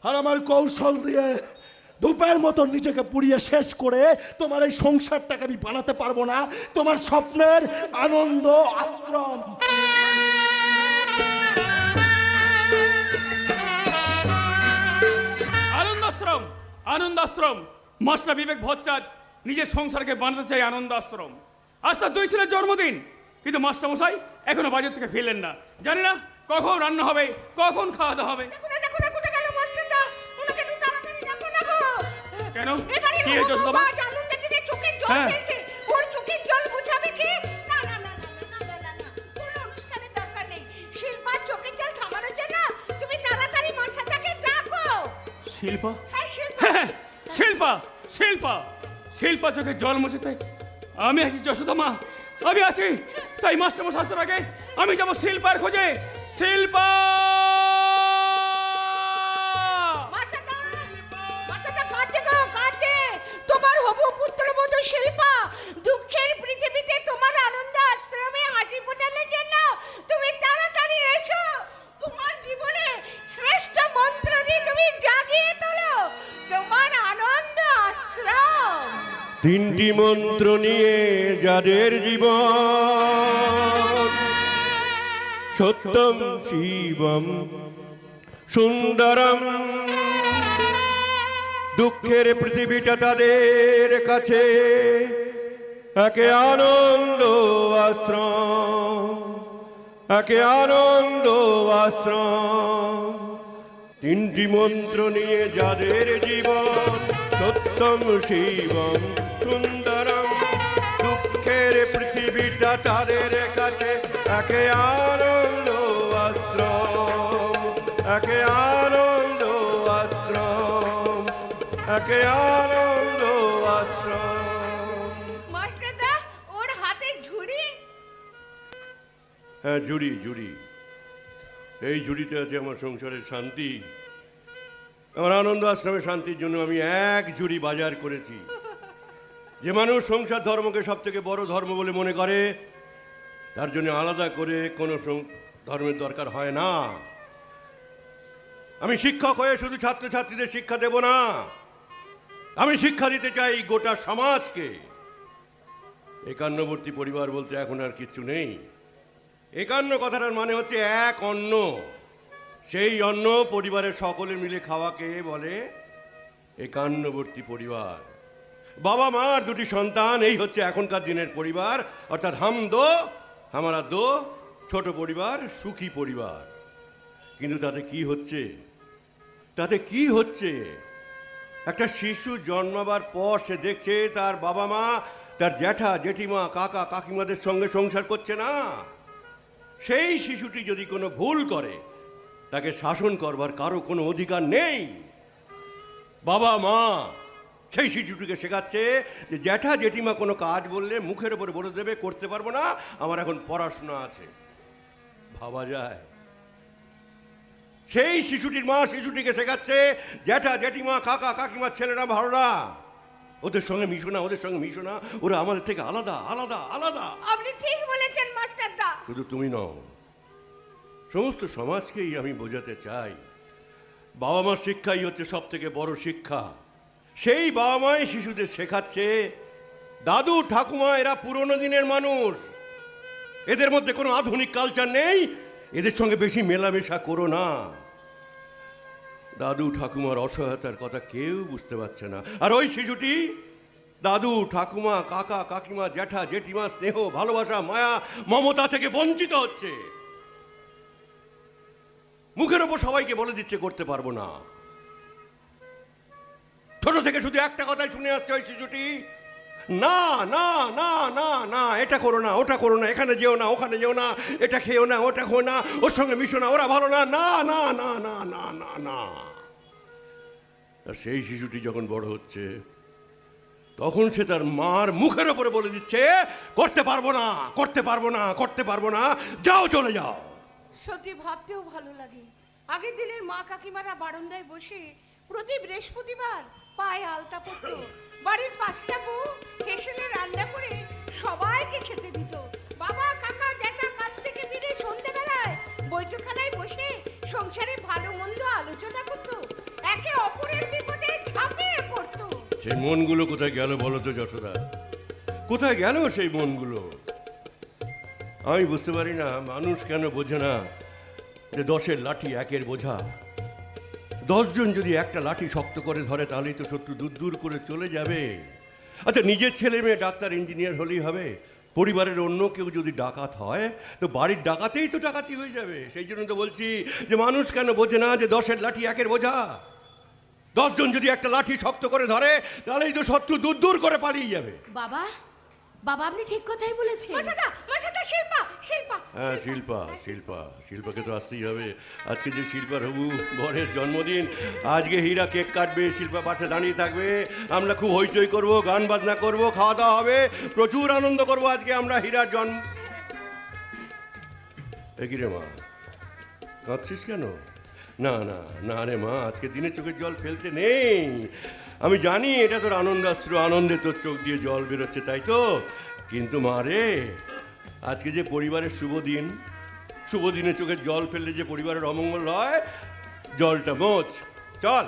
আর আমার কৌশল দিয়ে ধূপের মতো নিজেকে পুড়িয়ে শেষ করে তোমার এই সংসারটাকে আমি বানাতে পারবো না তোমার স্বপ্নের আনন্দ আশ্রম। আনন্দাশ্রম, আনন্দাশ্রম। মাস্টার বিবেক ভট্টাচার্য নিজের সংসারকে বানাতে চাই আনন্দ আশ্রম। আজ তার 2 ছেলের জন্মদিন, কিন্তু মাস্টার মশাই এখনো বাজার থেকে ফিরলেন না। জানি না কখন রান্না হবে, কখন খাওয়া দাওয়া হবে। কেন কি হয়েছে যশোদা? হ্যাঁ, শিল্পা, হ্যাঁ শিল্পা, শিল্পা, শিল্পা চোখে জল মুছতে আমি আছি। যশোদা মা আমি আছি, তাই মাস্টার মশাই আসার আগে আমি যাবো শিল্পার খোঁজে। শিল্পা, তোমার হবু পুত্রবধূ শিল্পা দুঃখের পৃথিবীতে তোমার আনন্দ আশ্রমে হাসি ফোটানোর জন্য তুমি তাড়াতাড়ি এসো। তোমার জীবনে শ্রেষ্ঠ মন্ত্র দিয়ে তুমি জাগিয়ে তোলো তোমার আনন্দ আশ্রম। 3টি মন্ত্র নিয়ে যাদের জীবন, সত্যম শিবম সুন্দরম, দুঃখের পৃথিবীটা তাদের কাছে একে আনন্দ আশ্রম, একে আনন্দ আশ্রম। 3টি মন্ত্র নিয়ে যাদের জীবন, সত্যম শিবম সুন্দরম, দুঃখের পৃথিবীটা তাদের কাছে একে আনন্দ আশ্রম, একে আনন্দ আশ্রম, একে আনন্দ আশ্রম। মাস্টারদা ওর হাতে ঝুড়ি। হ্যাঁ ঝুড়ি, ঝুড়ি। এই ঝুড়িতে আছে আমার সংসারের শান্তি। আমার আনন্দ আশ্রমের শান্তির জন্য আমি 1 ঝুড়ি বাজার করেছি। যে মানুষ সংসার ধর্মকে সব থেকে বড় ধর্ম বলে মনে করে, তার জন্য আলাদা করে কোনো ধর্মের দরকার হয় না। আমি শিক্ষক হয়ে শুধু ছাত্রছাত্রীদের শিক্ষা দেব না, আমি শিক্ষা দিতে চাই গোটা সমাজকে। একান্নবর্তী পরিবার বলতে এখন আর কিচ্ছু নেই। একান্ন কথাটার মানে হচ্ছে এক অন্ন। সেই অন্ন পরিবারের সকলে মিলে খাওয়াকে বলে একান্নবর্তী পরিবার। বাবা মা আর 2টি সন্তান, এই হচ্ছে এখনকার দিনের পরিবার, অর্থাৎ হাম দো হামারা দো, ছোট পরিবার, সুখী পরিবার। কিন্তু তাতে কি হচ্ছে, তাতে কি হচ্ছে? একটা শিশু জন্মাবার পর সে দেখছে তার বাবা মা, তার জ্যাঠা জেঠিমা কাকা কাকিমাদের সঙ্গে সংসার করছে না। সেই শিশুটি যদি কোনো ভুল করে, তাকে শাসন করবার কারো কোনো অধিকার নেই। বাবা মা সেই শিশুটিকে শেখাচ্ছে যে জ্যাঠা জেঠিমা কোনো কাজ বললে মুখের উপরে বলে দেবে করতে পারবো না, আমার এখন পড়াশোনা আছে। ভাবা যায়? সেই শিশুটির মা শিশুটিকে শেখাচ্ছে জ্যাঠা জেঠিমা কাকা কাকিমার ছেলেরা ভালো না, ওদের সঙ্গে মিশো না, ওদের সঙ্গে মিশো না, ওরা আমাদের থেকে আলাদা আলাদা আলাদা। আপনি ঠিক বলেছেন মাস্টারদা। শুধু তুমি নও, সমস্ত সমাজকেই আমি বোঝাতে চাই, বাবা মার শিক্ষাই হচ্ছে সব থেকে বড় শিক্ষা। সেই বাবা মাই শিশুদের শেখাচ্ছে দাদু ঠাকুমা এরা পুরনো দিনের মানুষ, এদের মধ্যে কোনো আধুনিক কালচার নেই, এদের সঙ্গে বেশি মেলামেশা করো না। দাদু ঠাকুমার অসহায়তার কথা কেউ বুঝতে পারছে না, আর ওই শিশুটি দাদু ঠাকুমা কাকা কাকিমা জ্যাঠা জেঠিমা স্নেহ ভালোবাসা মায়া মমতা থেকে বঞ্চিত হচ্ছে। মুখের ওপর সবাইকে বলে দিচ্ছে করতে পারবো না। ছোট থেকে শুধু একটা কথাই শুনে আসছে ওই শিশুটি, না না না না না, এটা করো না ওটা করো না, এখানে যেও না ওখানে যেও না, এটা খেয়েও না ওটা খেও না, ওর সঙ্গে মিশো না, ওরা ভালো না, না না না না না না না। সেই শিশুটি যখন বড় হচ্ছে, তখন সে তার মার মুখের ওপরে বলে দিচ্ছে করতে পারবো না করতে পারবো না করতে পারবো না, যাও চলে যাও। সত্যি ভাবতেও ভালো লাগে, আগের দিনের মা কাকিমারা বারান্দায় বসে প্রতি বৃহস্পতিবার পায়ে আলতা পরতো, বাড়ির 5টা বউ হেসেলে রান্না করে সবাইকে খেতে দিত। বাবা কাকা জ্যাঠা কাছ থেকে ফিরে সন্ধ্যেবেলায় বৈঠকখানায় বসে সংসারে ভালো মন্দ আলোচনা করতো। এক সেই মনগুলো কোথায় গেল বলো তো যশোদা, কোথায় গেল সেই মনগুলো? আমি বুঝতে পারি না মানুষ কেন বোঝে না যে 10-এর লাঠি 1-এর বোঝা। 10 জন যদি একটা লাঠি শক্ত করে ধরে তাহলেই তো শত্রু দূর দূর করে চলে যাবে। আচ্ছা, নিজের ছেলে মেয়ে ডাক্তার ইঞ্জিনিয়ার হলেই হবে? পরিবারের অন্য কেউ যদি ডাকাত হয় তো বাড়ির ডাকাতেই তো ডাকাতি হয়ে যাবে। সেই জন্য তো বলছি যে মানুষ কেন বোঝে না যে 10-এর লাঠি 1-এর বোঝা। 10 জন যদি একটা লাঠি শক্ত করে ধরে তাহলেই তো শত্রু দূর দূর করে পালিয়ে যাবে। বাবা, বাবা আপনি ঠিক কথাই বলেছেন। মাথাটা শিল্পা, শিল্পা। হ্যাঁ, শিল্পাকে তো আসতেই হবে। আজকে যে শিল্পার হবু বরের জন্মদিন, আজকে হীরা কেক কাটবে, শিল্পা পাশে দাঁড়িয়ে থাকবে, আমরা খুব হইচই করব, গান বাজনা করব, খাওয়া দাওয়া হবে, প্রচুর আনন্দ করব আজকে আমরা হীরার জন্ম। কি রে মা, কাঁদছিস কেন? না না না রে মা, আজকে দিনে চোখের জল ফেলতে নেই। আমি জানি এটা তোর আনন্দাশ্রু, আনন্দে তোর চোখ দিয়ে জল বেরোচ্ছে, তাই তো? কিন্তু মা রে, আজকে যে পরিবারের শুভ দিন, শুভ দিনে চোখের জল ফেললে যে পরিবারের অমঙ্গল হয়, জলটা মোচ। চল,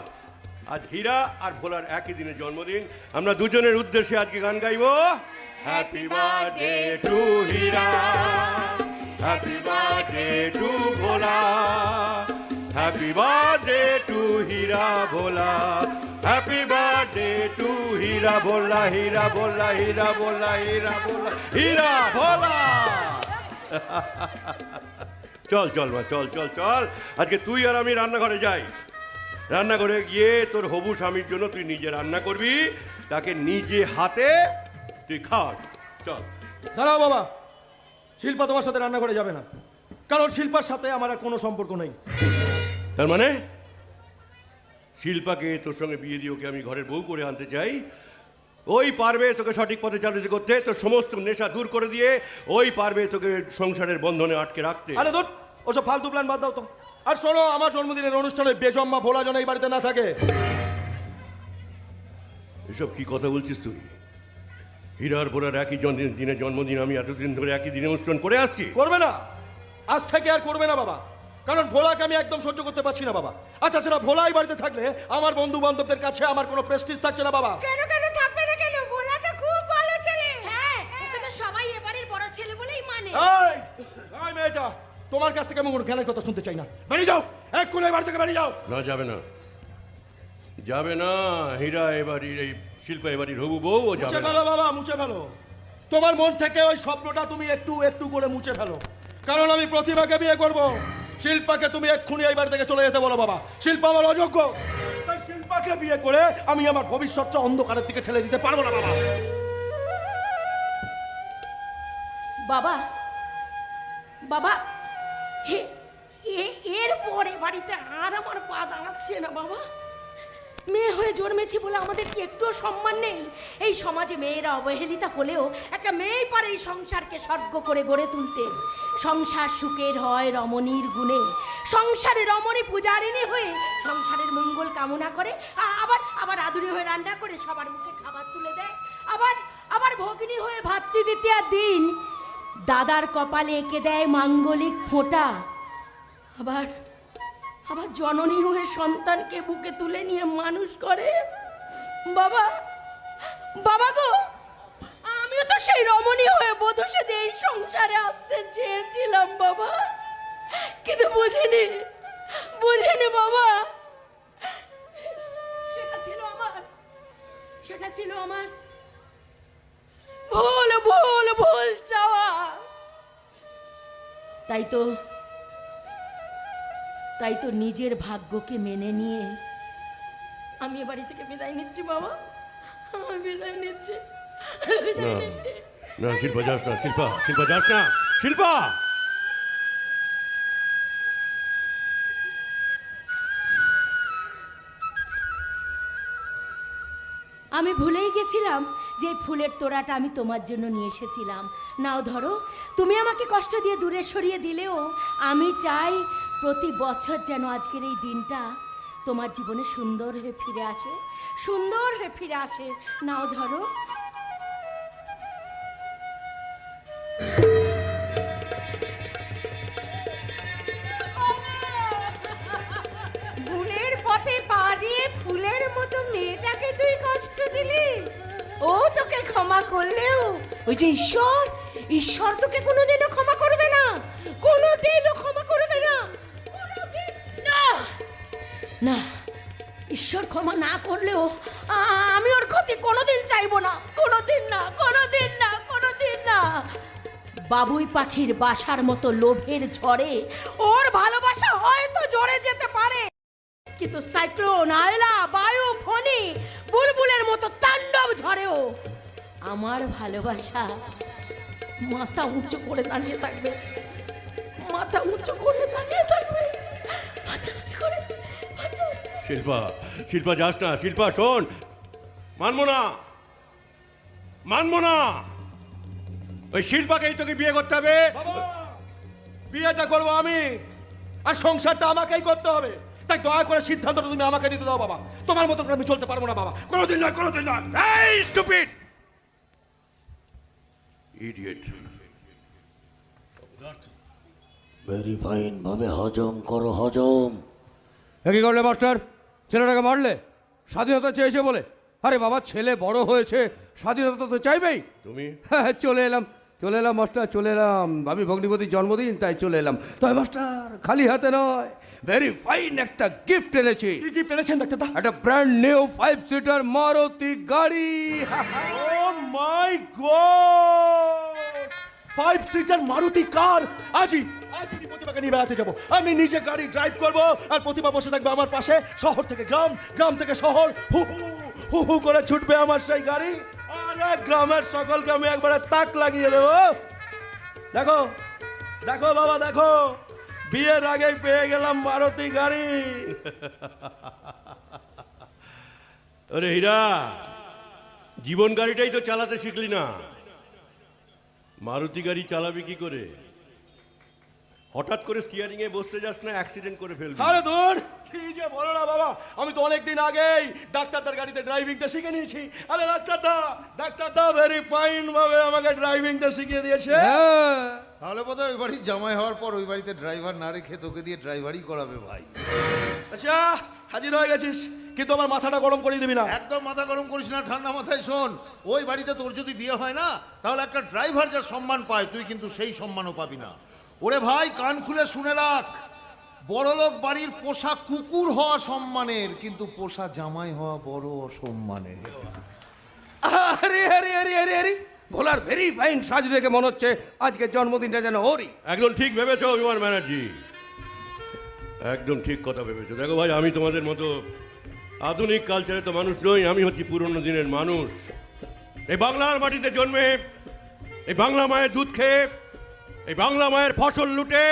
আজ হীরা আর ভোলার একই দিনে জন্মদিন, আমরা দুজনের উদ্দেশ্যে আজকে গান গাইবো। Happy birthday to Hira, happy birthday to Bhola, happy birthday to Hira Bhola, happy birthday to Hira Bhola, Hira Bhola, Hira Bhola, Hira Bhola, Hira Bhola. চল চল মা, চল চল চল, আজকে তুই আর আমি রান্নাঘরে যাই। রান্নাঘরে গিয়ে তোর হবু স্বামীর জন্য তুই নিজে রান্না করবি, তাকে নিজে হাতে তুই খাওয়াস। চল। দাঁড়াও বাবা, শিল্পা তোমার সাথে রান্না করে যাবে না, কারণ শিল্পার সাথে আমার আর কোনো সম্পর্ক নেই। তার মানে শিল্পাকে তোর সঙ্গে বিয়ে দিয়ে ওকে আমি ঘরের বউ করে আনতে চাই। ওই পারবে তোকে সঠিক পথে চালিত করতে, তোর সমস্ত নেশা দূর করে দিয়ে ওই পারবে তোকে সংসারের বন্ধনে আটকে রাখতে। আরে ধুর, ওসব ফালতু প্ল্যান বাদ দাও তো। আর শোনো, আমার জন্মদিনের অনুষ্ঠানে বেজম্মা ভোলা যেন এই বাড়িতে না থাকে। এসব কি কথা বলছিস তুই? হীরার ভোলার একই দিনে জন্মদিন, আমি এতদিন ধরে একই দিনে অনুষ্ঠান করে আসছি। করবে না, আজ থেকে আর করবে না বাবা, কারণ ভোলাকে আমি একদম সহ্য করতে পারছি না বাবা। আর তাছাড়া ভোলা এই বাড়িতে থাকলে আমার বন্ধু বান্ধবদের কাছে আমার কোনো প্রেস্টিজ থাকছে না বাবা। কেন কেন থাকবে না কেন? ভোলা তো খুব ভালো ছেলে। হ্যাঁ, ওকে তো সবাই এবারের বড় ছেলে বলেই মানে। এই এই মেয়েটা, তোমার কাছ থেকে আমি কোনো জ্ঞানের কথা শুনতে চাই না। বেরিয়ে যাও, এক্ষুনি এই বাড়ি থেকে বেরিয়ে যাও। না, যাবে না, যাবে না। হীরা এবাড়ির, এই শিল্পা এবাড়ির হবু বউ, ও যাবে মুছে না। ফেলো বাবা, মুছে ফেলো। তোমার মন থেকে ওই স্বপ্নটা তুমি একটু একটু করে মুছে ফেলো, কারণ আমি প্রতিভাকে বিয়ে করব। শিল্পাকে তুমি এক্ষুনি এই বাড়ি থেকে চলে যেতে বলো বাবা। শিল্পা আমার অযোগ্য, তাই শিল্পাকে বিয়ে করে আমি আমার ভবিষ্যৎটা অন্ধকারের দিকে ঠেলে দিতে পারবো না বাবা। বাবা, বাবা, এর পরে বাড়িতে আর আমার পা দাঁড়াচ্ছে না বাবা। মেয়ে হয়ে জন্মেছি বলে আমাদের কি একটুও সম্মান নেই? এই সমাজে মেয়েরা অবহেলিতা হলেও একটা মেয়েই পারে এই সংসারকে স্বর্গ করে গড়ে তুলতে। সংসার সুখের হয় রমণীর গুণে, সংসারে রমণী পূজারিণী হয়ে সংসারের মঙ্গল কামনা করে, আবার আবার আদুরি হয়ে রান্না করে সবার মুখে খাবার তুলে দেয়, আবার আবার ভগিনী হয়ে ভাতৃ দ্বিতীয়ার দিন দাদার কপালে এঁকে দেয় মাঙ্গলিক ফোঁটা, আবার আবার জননী হয়ে সন্তানকে বুকে তুলে নিয়ে মানুষ করে। বাবা, বাবা গো, আমিও তো সেই রমণী হয়ে বধূ সেজে এই সংসারে আসতে চেয়েছিলাম বাবা, কিন্তু বুঝিনি বাবা। সেটা ছিল আমার ভুল ভুল ভুল চাওয়া। তাই তো নিজের ভাগ্যকে মেনে নিয়ে আমি এ বাড়ি থেকে বিদায় নিচ্ছি বাবা। বিদায় নিচ্ছি। না শিল্পা, যাস না শিল্পা, শিল্পা যাস না শিল্পা। আমি ভুলেই গেছিলাম যে ফুলের তোড়াটা আমি তোমার জন্য নিয়ে এসেছিলাম। নাও ধরো, তুমি আমাকে কষ্ট দিয়ে দূরে সরিয়ে দিলেও আমি চাই প্রতি বছর যেন আজকের এই দিনটা তোমার জীবনে সুন্দর হয়ে ফিরে আসে, সুন্দর হয়ে ফিরে আসে। নাও ধরো। ভুলের পথে পা দিয়ে ফুলের মতো মেয়েটাকে তুই কষ্ট দিলি। ও তোকে ক্ষমা করলেও ওই যে ঈশ্বর, ঈশ্বর তোকে কোনোদিনও ক্ষমা করবে না, কোনোদিনও ক্ষমা করবে না, কোনোদিন না। না, ঈশ্বর ক্ষমা না করলেও আমি ওর ক্ষতি কোনোদিন চাইবো না, কোনোদিন না, কোনোদিন না, কোনোদিন না। বাবুই পাখির বাসার মতো লোভের ঝড়ে ওর ভালোবাসা হয়তো ঝরে যেতে পারে, কিন্তু সাইক্লোন, আয়লা, বায়ু, ফণি, বুলবুলের মতো তাণ্ডব ঝড়েও আমার ভালোবাসা মাথা উঁচু করে দাঁড়িয়ে থাকবে, মাথা উঁচু করে দাঁড়িয়ে থাকবে, মাথা উঁচু করে, মাথা উঁচু করে। শিল্পা, শিল্পা যাস না, শিল্পা শোন, মানবো না, মানবো না। ওই শিল্পাকেই তোকে বিয়ে করতে হবে। বাবা, বিয়েটা করবো আমি, আর সংসারটা আমাকেই করতে হবে। তাই দয়া করে সিদ্ধান্তটা তুমি আমাকে নিতে দাও বাবা। তোমার মতো করে আমি চলতে পারবো না বাবা, কোনোদিন নয়, কোনোদিন নয়। এই স্টুপিড ইডিয়েট। ভেরি ফাইন ভাবে হজম করো, হজম। কি করলে মাস্টার? ছেলেটাকে মারলে স্বাধীনতা চেয়েছে বলে? আরে বাবা, ছেলে বড় হয়েছে, স্বাধীনতা তো চাইবেই। তুমি হ্যাঁ, চলে এলাম মাস্টার, চলে এলাম। ভাবি ভগ্নিপতির জন্মদিন, তাই চলে এলাম। তবে মাস্টার খালি হাতে নয়, ভেরি ফাইন একটা গিফট এনেছি। কি কি পেরেছেন ডাক্তারদা? একটা ব্র্যান্ড নিউ 5 সিটার মারুতি গাড়ি। ও মাই গড, 5 সিটার মারুতি কার! আজই প্রতিমাকে নিয়ে বেড়াতে যাবো। আমি নিজে গাড়ি ড্রাইভ করব, আর প্রতিমা বসে থাকবে আমার পাশে। শহর থেকে গ্রাম, গ্রাম থেকে শহর, হু হু হু হু করে ছুটবে আমার সেই গাড়ি, আর এক গ্রামের সকলকে আমি একবারে তাক লাগিয়ে দেবো। দেখো দেখো বাবা, দেখো, বিয়ের আগেই পেয়ে গেলাম মারুতি গাড়ি। আরে হীরা, জীবন গাড়িটাই তো চালাতে শিখলি না, মারুতি গাড়ি চালাবি কি করে? হঠাৎ করে স্টিয়ারিং এ বসতে যাস না, অ্যাক্সিডেন্ট করে ফেলবি। আরে দূর, কি যে বলো না বাবা, আমি তো অনেকদিন আগেই ডাক্তারদার গাড়িতে ড্রাইভিংটা শিখে নিয়েছি। আরে ডাক্তারদা ভেরি ফাইন ভাবে আমাকে ড্রাইভিংটা শিখিয়ে দিয়েছে। হ্যাঁ, তাহলে বোধহয় ওই বাড়ির জামাই হওয়ার পর ওই বাড়িতে ড্রাইভার না রেখে তোকে দিয়ে ড্রাইভারই করাবে ভাই। আচ্ছা, হাজির হয়ে গেছিস, কিন্তু আমার মাথাটা গরম করে দিবি না। একদম মাথা গরম করিস না, ঠান্ডা মাথায় শোন। ওই বাড়িতে তোর যদি বিয়ে হয় না, তাহলে একটা ড্রাইভার যা সম্মান পায় তুই কিন্তু সেই সম্মানও পাবি না। ওরে ভাই, কান খুলে শুনে রাখ, বড়লোক বাড়ির পোষা কুকুর হওয়া সম্মানের, কিন্তু পোষা জামাই হওয়া বড় অসম্মানের। আরে আরে আরে আরে আরে, ভোলার ভেরি ফাইন সাজ দেখে মনে হচ্ছে আজকে জন্মদিনটা যেন ওরই। একদম ঠিক ভেবেছো অভিমান ব্যানার্জি, একদম ঠিক কথা ভেবেছো। দেখো ভাই, আমি তোমাদের মতো আধুনিক কালচারে তো মানুষ নই, আমি হচ্ছি পুরনো দিনের মানুষ। এই বাংলার মাটিতে জন্মে, এই বাংলা মায়ের দুধ খেয়ে, এই বাংলা মায়ের ফসল লুটে,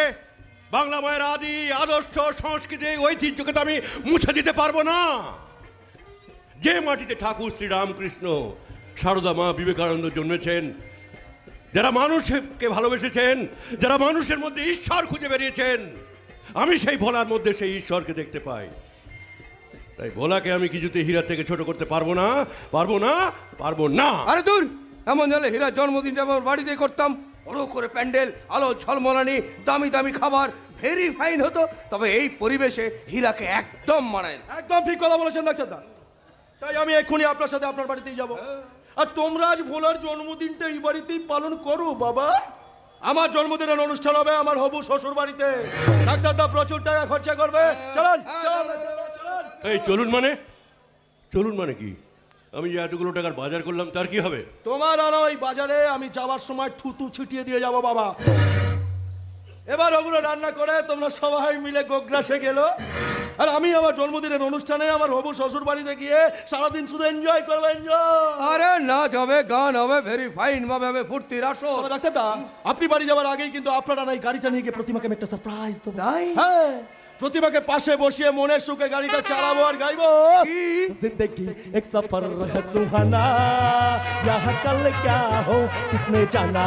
বাংলা মায়ের আদি আদর্শ সংস্কৃতি ঐতিহ্যকে তো আমি মুছে দিতে পারবো না। যে মাটিতে ঠাকুর শ্রীরামকৃষ্ণ, সারদা মা, বিবেকানন্দ জন্মেছেন, যারা মানুষকে ভালোবেসেছেন, যারা মানুষের মধ্যে ঈশ্বর খুঁজে বেরিয়েছেন, আমি সেই ভোলার মধ্যে সেই ঈশ্বরকে দেখতে পাই। তাই ভোলাকে আমি কিছুতে হীরা থেকে ছোট করতে পারবো না, পারবো না, পারবো না। আরে দূর, এমন হলে হীরার জন্মদিনটা আমার বাড়িতে করতাম, বড় করে প্যান্ডেল, আলো ঝলমলানি, দামি দামি খাবার, ভেরি ফাইন হতো। তবে এই পরিবেশে হীরাকে একদম মানায় না। একদম ঠিক কথা বলেছেন ডাক্তারদা। তাই আমি এক্ষুনি আপনার সাথে আপনার বাড়িতেই যাব। আর তোমরা আজ ভোলার জন্মদিনটা এই বাড়িতেই পালন করো বাবা। আমার জন্মদিনের অনুষ্ঠান হবে আমার হবু শ্বশুর বাড়িতে। ডাক্তারদা প্রচুর টাকা খরচা করবে। চলুন চলুন চলুন। এই চলুন মানে কি? আমি যে এতগুলো টাকার বাজার করলাম তার কি হবে? তোমার আর ওই বাজারে আমি যাওয়ার সময় থুতু ছিটিয়ে দিয়ে যাব বাবা। এবার ওগুলো রান্না করে তোমরা সবাই মিলে গোগ্রাসে গেলো, আর আমি আমার জন্মদিনের অনুষ্ঠানে আমার হবু শ্বশুর বাড়িতে গিয়ে সারাদিন শুধু এনজয় করবো, এনজয়। আরে নাচ হবে, গান হবে, ভেরি ফাইন ভাবে হবে, ফুর্তির আসর। তবে ডাক্তারদা, আপনি বাড়ি যাওয়ার আগেই কিন্তু আপনারা এই গাড়িটা নিয়ে গিয়ে প্রতিমাকে আমি একটা সারপ্রাইজ দেবো। তাই? হ্যাঁ, প্রতিমাকে পাশে বসিয়ে মনের সুখে গাড়িটা চালাবো আর গাইবো। जिंदगी एक सफर है सुहाना, यहाँ कल क्या हो किसने जाना।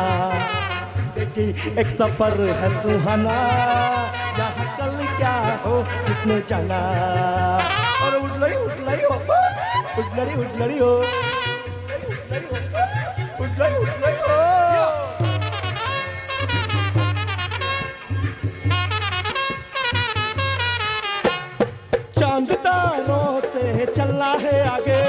जिंदगी एक सफर है सुहाना, यहाँ कल क्या हो किसने जाना। और उठलड़ी हो, उठलड़ी हो, उठलड़ी हो, उठलड़ी हो। चांद तारों से चलना है आगे,